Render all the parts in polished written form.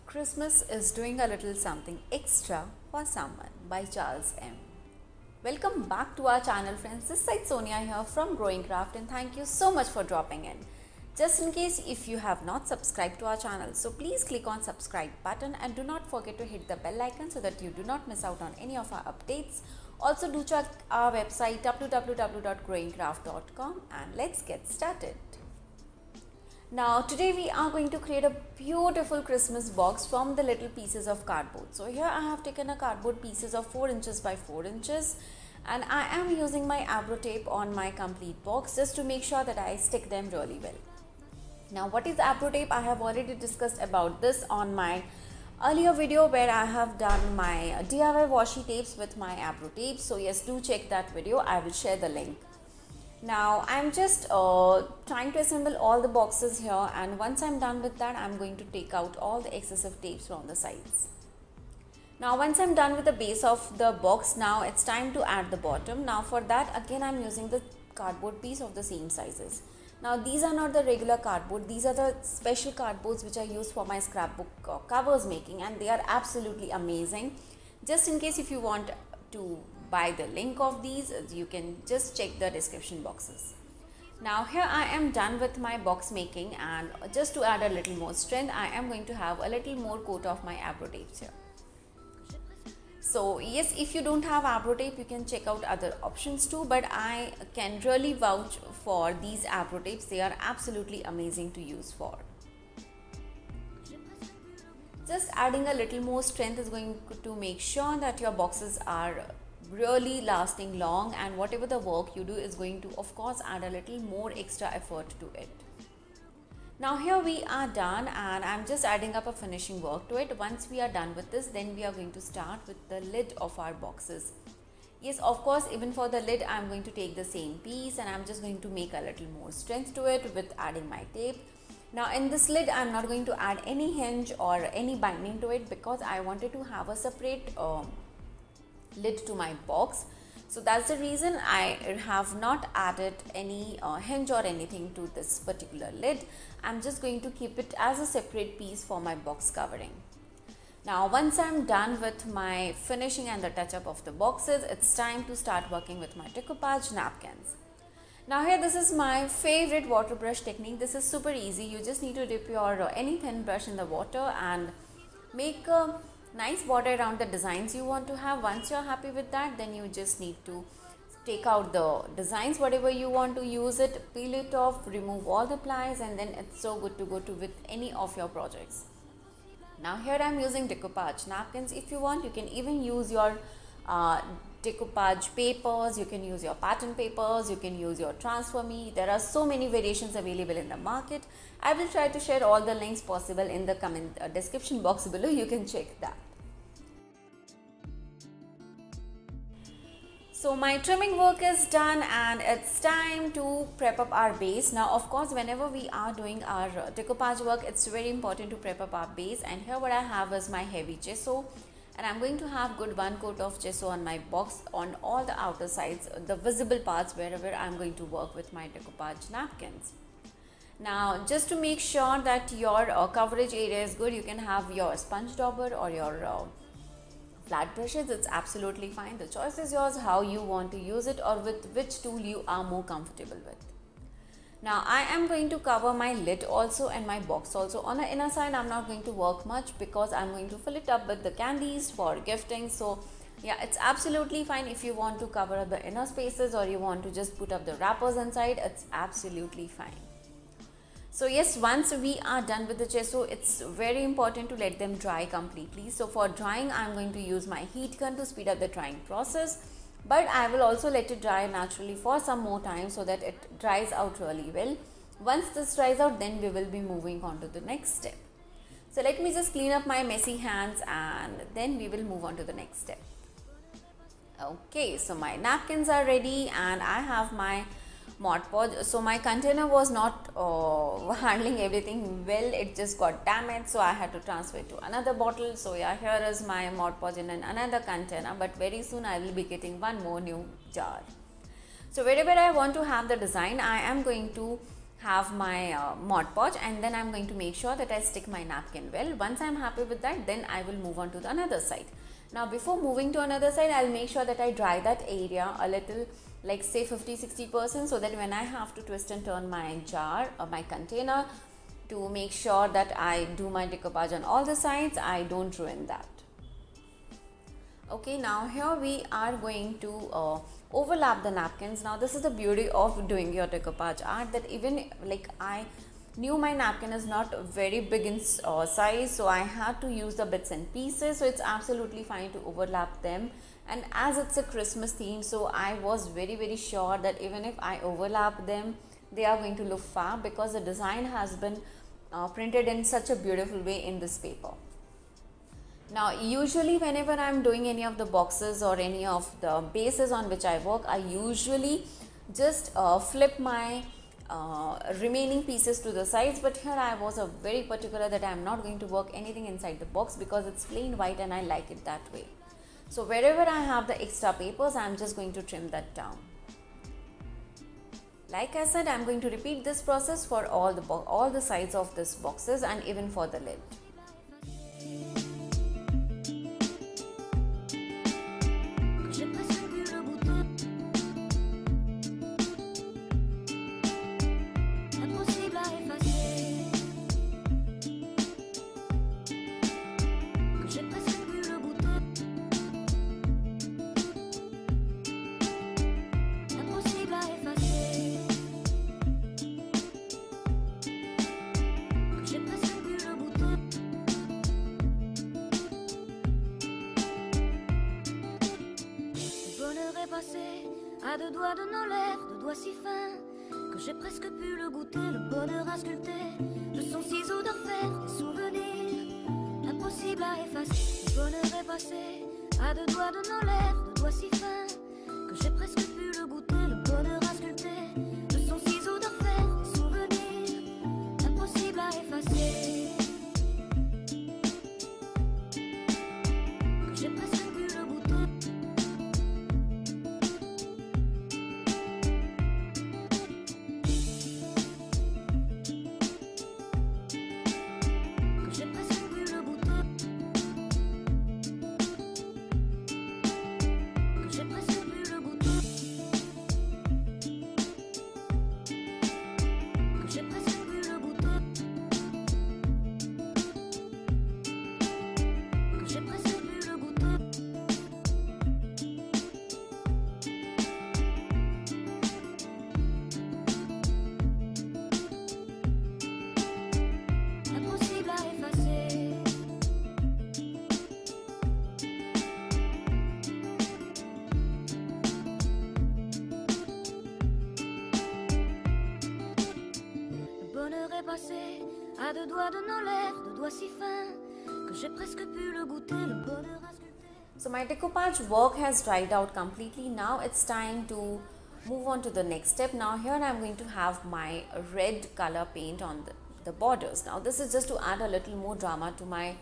Christmas is doing a little something extra for someone by Charles M. Welcome back to our channel, friends. This side Sonia here from Growing Craft, and thank you so much for dropping in. Just in case if you have not subscribed to our channel, so please click on subscribe button and do not forget to hit the bell icon so that you do not miss out on any of our updates. Also do check our website www.growingcraft.com and let's get started. Now today we are going to create a beautiful Christmas box from the little pieces of cardboard. So here I have taken a cardboard pieces of 4 inches by 4 inches and I am using my Abro tape on my complete box just to make sure that I stick them really well. Now what is Abro tape? I have already discussed about this on my earlier video where I have done my DIY washi tapes with my Abro tape. So yes, do check that video. I will share the link. Now I'm just trying to assemble all the boxes here, and once I'm done with that, I'm going to take out all the excessive tapes from the sides. Now once I'm done with the base of the box, now it's time to add the bottom. Now for that again I'm using the cardboard piece of the same sizes. Now these are not the regular cardboard, these are the special cardboards which I use for my scrapbook covers making, and they are absolutely amazing. Just in case if you want to buy the link of these, you can just check the description boxes. Now here I am done with my box making, and just to add a little more strength, I am going to have a little more coat of my Abro tapes here. So yes, if you don't have Abro tape, you can check out other options too, but I can really vouch for these Abro tapes. They are absolutely amazing to use for. Just adding a little more strength is going to make sure that your boxes are really lasting long, and whatever the work you do is going to of course add a little more extra effort to it. Now here we are done, and I'm just adding up a finishing work to it. Once we are done with this, then we are going to start with the lid of our boxes. Yes, of course, even for the lid I'm going to take the same piece and I'm just going to make a little more strength to it with adding my tape. Now in this lid I'm not going to add any hinge or any binding to it because I wanted to have a separate lid to my box. So that's the reason I have not added any hinge or anything to this particular lid. I'm just going to keep it as a separate piece for my box covering. Now once I'm done with my finishing and the touch up of the boxes, it's time to start working with my decoupage napkins. Now here this is my favorite water brush technique. This is super easy. You just need to dip your any thin brush in the water and make a nice border around the designs you want to have. Once you're happy with that, then you just need to take out the designs, whatever you want to use it, peel it off, remove all the plies, and then it's so good to go to with any of your projects. Now here I'm using decoupage napkins. If you want, you can even use your decoupage papers, you can use your pattern papers, you can use your transfer me. There are so many variations available in the market. I will try to share all the links possible in the comment description box below. You can check that. So my trimming work is done and it's time to prep up our base. Now of course whenever we are doing our decoupage work, it's very important to prep up our base, and here what I have is my heavy gesso. And I'm going to have good 1 coat of gesso on my box on all the outer sides, the visible parts wherever I'm going to work with my decoupage napkins. Now just to make sure that your coverage area is good, you can have your sponge dauber or your flat brushes. It's absolutely fine. The choice is yours how you want to use it or with which tool you are more comfortable with. Now I am going to cover my lid also and my box also. On the inner side I'm not going to work much because I'm going to fill it up with the candies for gifting. So yeah, it's absolutely fine if you want to cover up the inner spaces or you want to just put up the wrappers inside. It's absolutely fine. So yes, once we are done with the gesso, it's very important to let them dry completely. So for drying I'm going to use my heat gun to speed up the drying process. But I will also let it dry naturally for some more time so that it dries out really well. Once this dries out, then we will be moving on to the next step. So let me just clean up my messy hands and then we will move on to the next step. Okay, so my napkins are ready and I have my Mod Podge. So my container was not handling everything well, it just got damaged, so I had to transfer it to another bottle. So yeah, here is my Mod Podge in another container, but very soon I will be getting one more new jar. So wherever I want to have the design, I am going to have my Mod Podge, and then I'm going to make sure that I stick my napkin well. Once I'm happy with that, then I will move on to the another side. Now before moving to another side, I'll make sure that I dry that area a little, like say 50-60%, so that when I have to twist and turn my jar or my container to make sure that I do my decoupage on all the sides, I don't ruin that. Okay, now here we are going to overlap the napkins. Now this is the beauty of doing your decoupage art, that even like I knew my napkin is not very big in size, so I had to use the bits and pieces, so it's absolutely fine to overlap them. And as it's a Christmas theme, so I was very sure that even if I overlap them, they are going to look fab, because the design has been printed in such a beautiful way in this paper. Now usually whenever I'm doing any of the boxes or any of the bases on which I work, I usually just flip my remaining pieces to the sides, but here I was very particular that I'm not going to work anything inside the box because it's plain white and I like it that way. So wherever I have the extra papers, I'm just going to trim that down. Like I said, I'm going to repeat this process for all the sides of this boxes and even for the lid. À deux doigts de nos lèvres, deux doigts si fins que j'ai presque pu le goûter, le bonheur à sculpter de son ciseau d'orfèvre, des souvenirs impossibles à effacer. Le bonheur est passé à deux doigts de nos lèvres, deux doigts si fins que j'ai presque pu le goûter, le bonheur à sculpter de son ciseau d'orfèvre, des souvenirs impossibles à effacer. Que j'ai presque pu le goûter. Passé à deux doigts de nos lèvres, deux doigts si fins que j'ai presque pu le goûter, le bonheur à sculpter. So my decoupage work has dried out completely. Now it's time to move on to the next step. Now here I'm going to have my red color paint on the borders. Now this is just to add a little more drama to my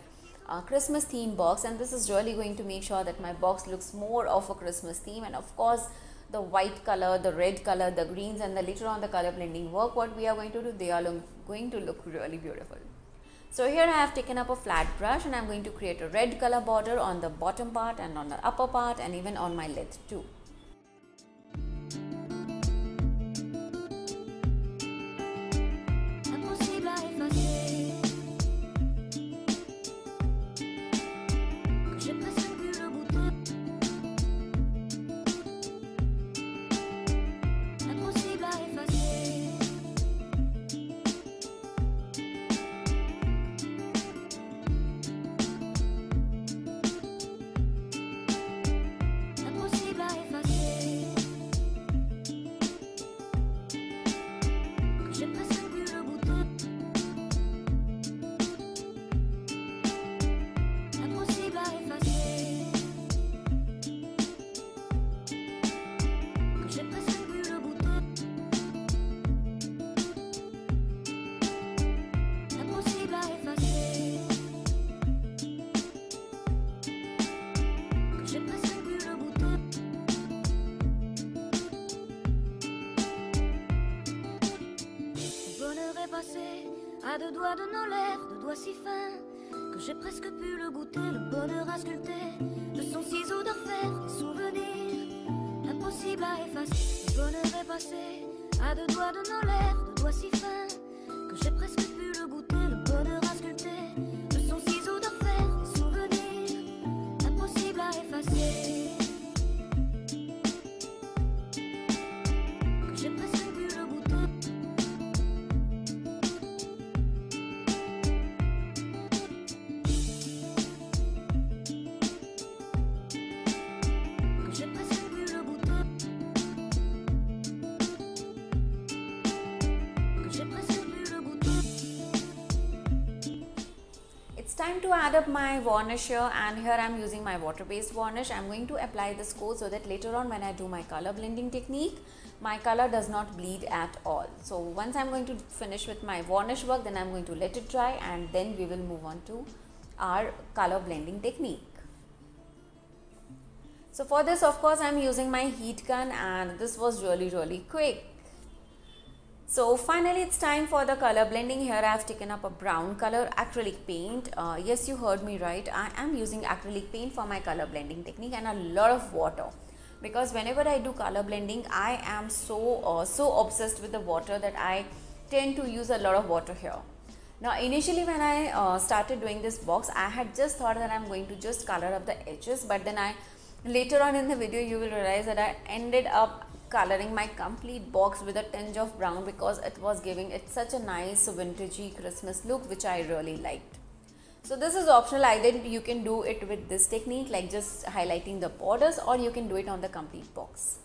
Christmas theme box, and this is really going to make sure that my box looks more of a Christmas theme. And of course the white color, the red color, the greens, and the later on the color blending work, what we are going to do, they are going to look really beautiful. So here I have taken up a flat brush and I'm going to create a red color border on the bottom part and on the upper part and even on my lid too. Impossible à effacer. doigts de nos lèvres, de doigts si fins que j'ai presque pu le goûter, le bonheur à sculpter de son ciseau d'enfer, des souvenirs impossibles à effacer. Le bonheur est passé à deux doigts de nos lèvres, de doigts si fins que j'ai presque pu le goûter, le bonheur à sculpter de son ciseau d'enfer, des souvenirs impossibles à effacer. Que j'ai presque pu le goûter. Que j'ai presque pu le goûter. Que j'ai presque pu le goûter. It's time to add up my varnish here, and here I'm using my water based varnish. I'm going to apply this coat so that later on when I do my color blending technique, my color does not bleed at all. So once I'm going to finish with my varnish work, then I'm going to let it dry, and then we will move on to our color blending technique. So for this, of course, I'm using my heat gun, and this was really quick. So finally it's time for the color blending. Here I have taken up a brown color acrylic paint. Yes, you heard me right. I am using acrylic paint for my color blending technique, and a lot of water, because whenever I do color blending, I am so obsessed with the water that I tend to use a lot of water here. Now initially when I started doing this box, I had just thought that I'm going to just color up the edges, but then later on in the video you will realize that I ended up coloring my complete box with a tinge of brown, because it was giving it such a nice vintagey Christmas look, which I really liked. So this is optional. Either you can do it with this technique, like just highlighting the borders, or you can do it on the complete box.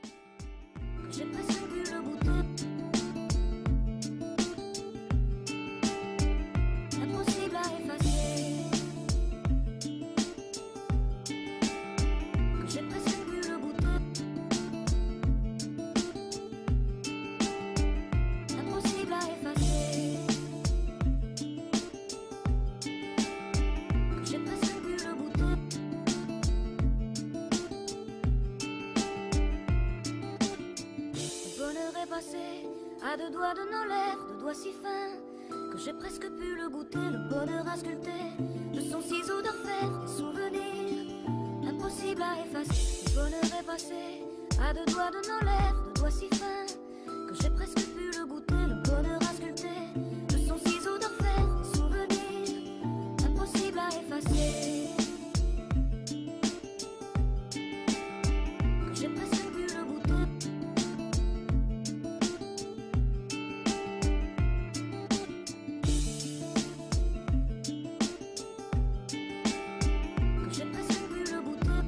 Que j'ai presque pu le goûter. Impossible à effacer. Que j'ai presque pu le goûter. Impossible à effacer. Que j'ai presque pu le goûter. Le bonheur est passé à deux doigts de nos lèvres, de doigts si fins que j'ai presque pu le goûter, le bonheur à sculpter de son ciseau d'enfer, des souvenirs impossibles à effacer. Le bonheur est passé à deux doigts de nos lèvres, de doigts si fins que j'ai presque pu le goûter, le bonheur à sculpter de son ciseau d'enfer, des souvenirs impossibles à effacer. Que j'ai presque pu le goûter. Que j'ai presque pu le goûter.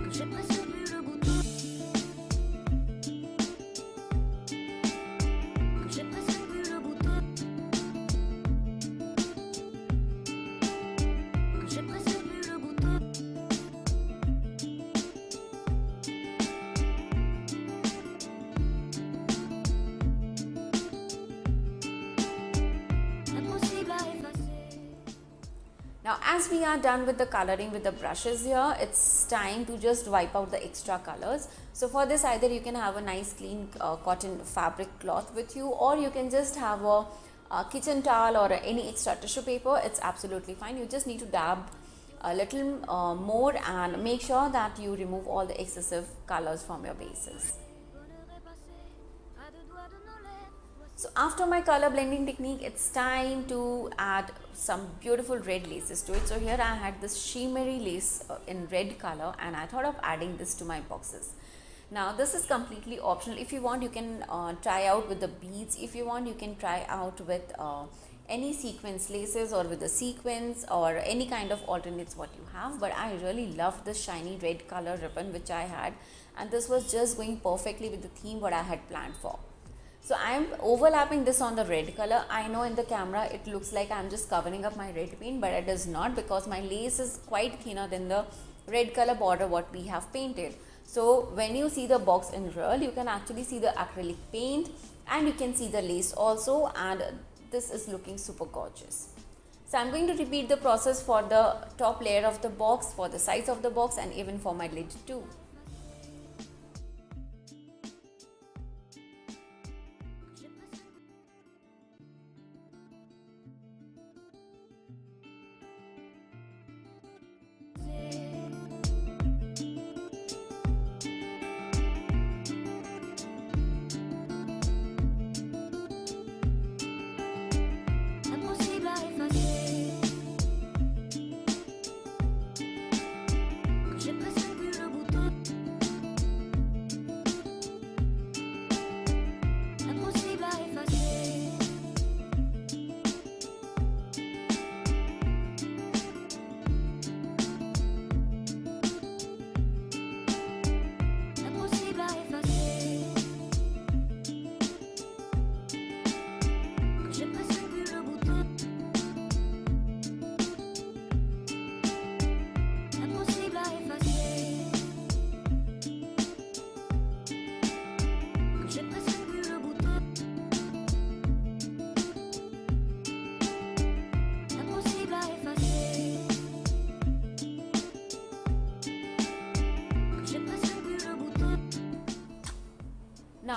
Que j'ai presque pu le goûter. Que j'ai presque pu le goûter. Que j'ai presque pu le goûter. Impossible à effacer. Now as we are done with the coloring with the brushes here, it's time to just wipe out the extra colors. So for this, either you can have a nice clean cotton fabric cloth with you, or you can just have a kitchen towel or any extra tissue paper. It's absolutely fine. You just need to dab a little more and make sure that you remove all the excessive colors from your bases. So after my color blending technique, it's time to add some beautiful red laces to it. So here I had this shimmery lace in red color, and I thought of adding this to my boxes. Now this is completely optional. If you want, you can try out with the beads. If you want, you can try out with any sequence laces, or with the sequins, or any kind of alternates what you have. But I really loved this shiny red color ribbon which I had, and this was just going perfectly with the theme what I had planned for. So I am overlapping this on the red color. I know in the camera it looks like I am just covering up my red paint, but it is not, because my lace is quite thinner than the red color border what we have painted. So when you see the box in real, you can actually see the acrylic paint, and you can see the lace also, and this is looking super gorgeous. So I'm going to repeat the process for the top layer of the box, for the sides of the box, and even for my lid too.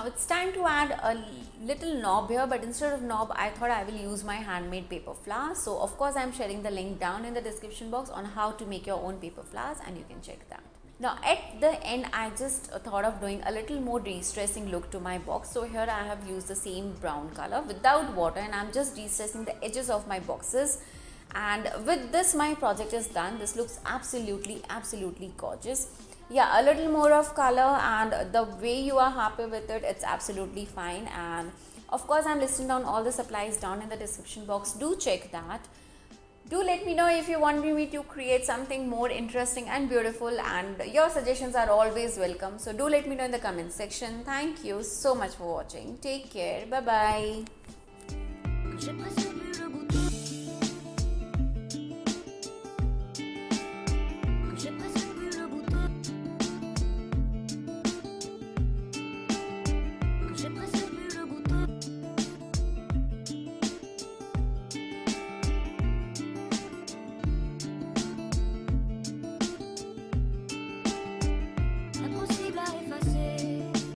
Now it's time to add a little knob here, but instead of knob I thought I will use my handmade paper flowers. So of course I'm sharing the link down in the description box on how to make your own paper flowers, and you can check that. Now at the end I just thought of doing a little more de-stressing look to my box. So here I have used the same brown color without water, and I'm just de-stressing the edges of my boxes. And with this my project is done. This looks absolutely gorgeous. Yeah, a little more of color, and the way you are happy with it, it's absolutely fine. And of course I'm listing down all the supplies down in the description box. Do check that. Do let me know if you want me to create something more interesting and beautiful, and your suggestions are always welcome. So do let me know in the comment section. Thank you so much for watching. Take care. Bye bye.